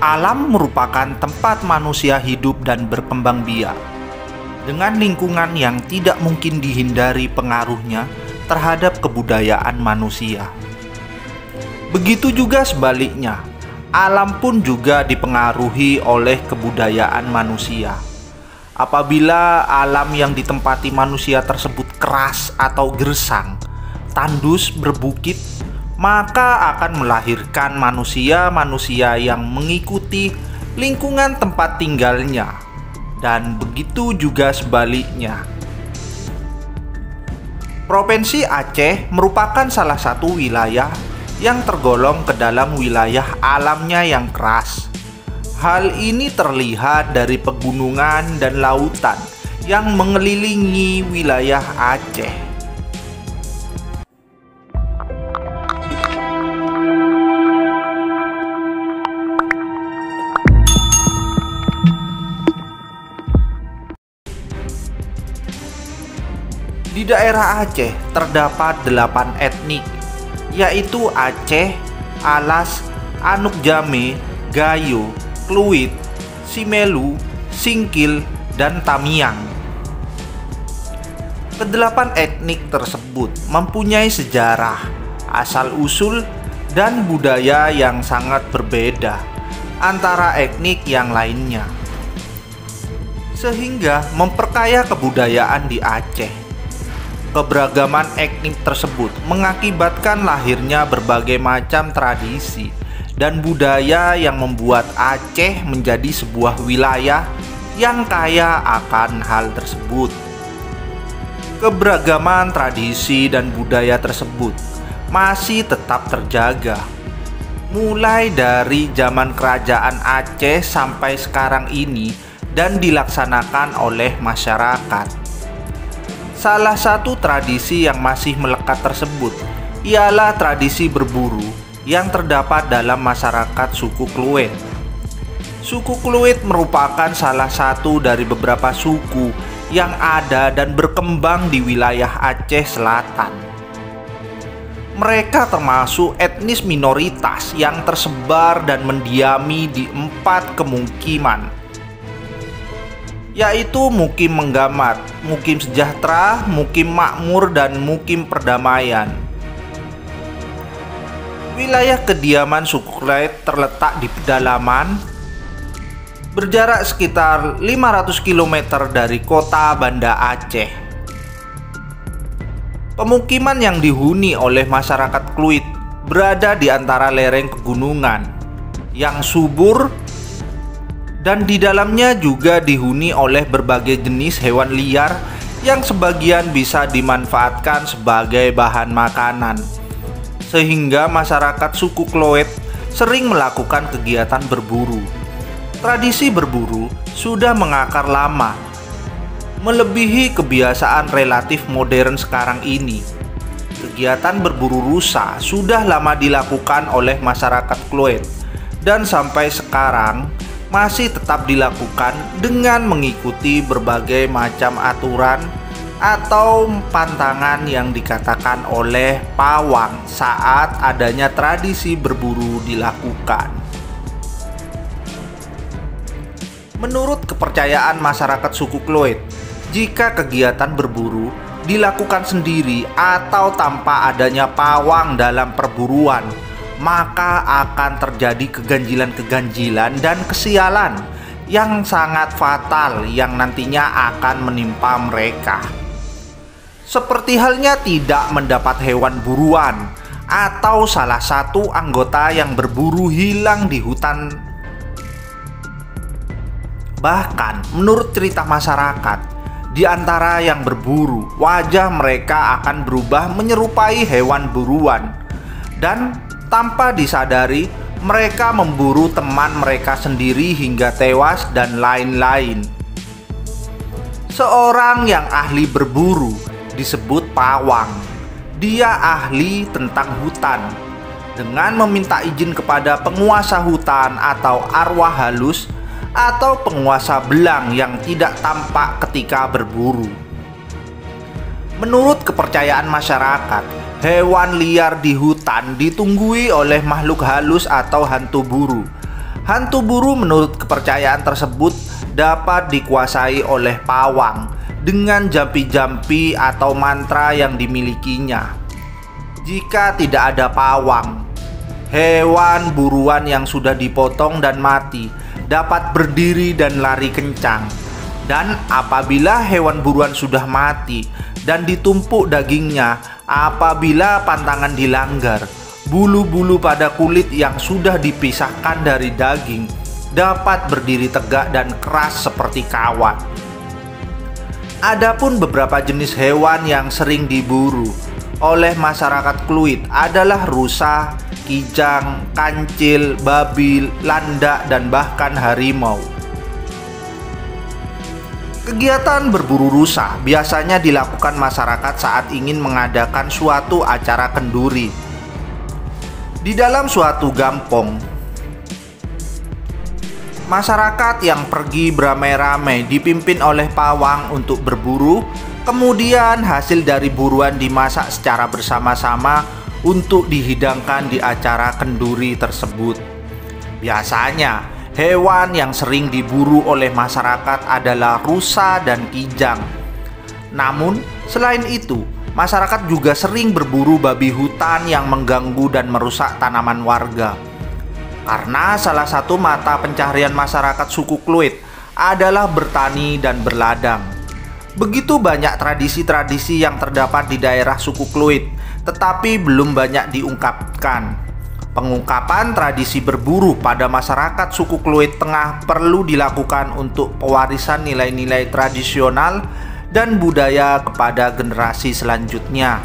Alam merupakan tempat manusia hidup dan berkembang biak, dengan lingkungan yang tidak mungkin dihindari pengaruhnya terhadap kebudayaan manusia. Begitu juga sebaliknya, alam pun juga dipengaruhi oleh kebudayaan manusia. Apabila alam yang ditempati manusia tersebut keras atau gersang, tandus, berbukit, maka akan melahirkan manusia-manusia yang mengikuti lingkungan tempat tinggalnya, dan begitu juga sebaliknya. Provinsi Aceh merupakan salah satu wilayah yang tergolong ke dalam wilayah alamnya yang keras. Hal ini terlihat dari pegunungan dan lautan yang mengelilingi wilayah Aceh. Di daerah Aceh terdapat 8 etnik, yaitu Aceh, Alas, Anuk Jame, Gayo, Kluit, Simelu, Singkil, dan Tamiang. Kedelapan etnik tersebut mempunyai sejarah, asal-usul, dan budaya yang sangat berbeda antara etnik yang lainnya, sehingga memperkaya kebudayaan di Aceh. Keberagaman etnik tersebut mengakibatkan lahirnya berbagai macam tradisi dan budaya yang membuat Aceh menjadi sebuah wilayah yang kaya akan hal tersebut. Keberagaman tradisi dan budaya tersebut masih tetap terjaga, mulai dari zaman kerajaan Aceh sampai sekarang ini, dan dilaksanakan oleh masyarakat. Salah satu tradisi yang masih melekat tersebut ialah tradisi berburu yang terdapat dalam masyarakat suku Kluit. Suku Kluit merupakan salah satu dari beberapa suku yang ada dan berkembang di wilayah Aceh Selatan. Mereka termasuk etnis minoritas yang tersebar dan mendiami di 4 kemukiman, yaitu Mukim Menggamat, Mukim Sejahtera, Mukim Makmur, dan Mukim Perdamaian. Wilayah kediaman suku Kluit terletak di pedalaman, berjarak sekitar 500 km dari kota Banda Aceh. Pemukiman yang dihuni oleh masyarakat Kluit berada di antara lereng pegunungan yang subur, dan di dalamnya juga dihuni oleh berbagai jenis hewan liar yang sebagian bisa dimanfaatkan sebagai bahan makanan, sehingga masyarakat suku Kluit sering melakukan kegiatan berburu. Tradisi berburu sudah mengakar lama, melebihi kebiasaan relatif modern sekarang ini. Kegiatan berburu rusa sudah lama dilakukan oleh masyarakat Kluit, dan sampai sekarang masih tetap dilakukan dengan mengikuti berbagai macam aturan atau pantangan yang dikatakan oleh pawang saat adanya tradisi berburu dilakukan. Menurut kepercayaan masyarakat suku Kluit, jika kegiatan berburu dilakukan sendiri atau tanpa adanya pawang dalam perburuan, maka akan terjadi keganjilan-keganjilan dan kesialan yang sangat fatal yang nantinya akan menimpa mereka. Seperti halnya tidak mendapat hewan buruan atau salah satu anggota yang berburu hilang di hutan. Bahkan menurut cerita masyarakat, di antara yang berburu, wajah mereka akan berubah menyerupai hewan buruan, dan tanpa disadari, mereka memburu teman mereka sendiri hingga tewas dan lain-lain. Seorang yang ahli berburu disebut pawang. Dia ahli tentang hutan. Dengan meminta izin kepada penguasa hutan atau arwah halus atau penguasa belang yang tidak tampak ketika berburu. Menurut kepercayaan masyarakat, hewan liar di hutan ditunggui oleh makhluk halus atau hantu buru. Hantu buru menurut kepercayaan tersebut dapat dikuasai oleh pawang dengan jampi-jampi atau mantra yang dimilikinya. Jika tidak ada pawang, hewan buruan yang sudah dipotong dan mati dapat berdiri dan lari kencang. Dan apabila hewan buruan sudah mati dan ditumpuk dagingnya, apabila pantangan dilanggar, bulu-bulu pada kulit yang sudah dipisahkan dari daging dapat berdiri tegak dan keras seperti kawat. Adapun beberapa jenis hewan yang sering diburu oleh masyarakat Kluit adalah rusa, kijang, kancil, babil, landak, dan bahkan harimau. Kegiatan berburu rusa biasanya dilakukan masyarakat saat ingin mengadakan suatu acara kenduri. Di dalam suatu gampong, masyarakat yang pergi beramai-ramai dipimpin oleh pawang untuk berburu. Kemudian hasil dari buruan dimasak secara bersama-sama untuk dihidangkan di acara kenduri tersebut. Biasanya hewan yang sering diburu oleh masyarakat adalah rusa dan kijang. Namun selain itu, masyarakat juga sering berburu babi hutan yang mengganggu dan merusak tanaman warga. Karena salah satu mata pencaharian masyarakat suku Kluit adalah bertani dan berladang. Begitu banyak tradisi-tradisi yang terdapat di daerah suku Kluit, tetapi belum banyak diungkapkan. Pengungkapan tradisi berburu pada masyarakat suku Kluit Tengah perlu dilakukan untuk pewarisan nilai-nilai tradisional dan budaya kepada generasi selanjutnya.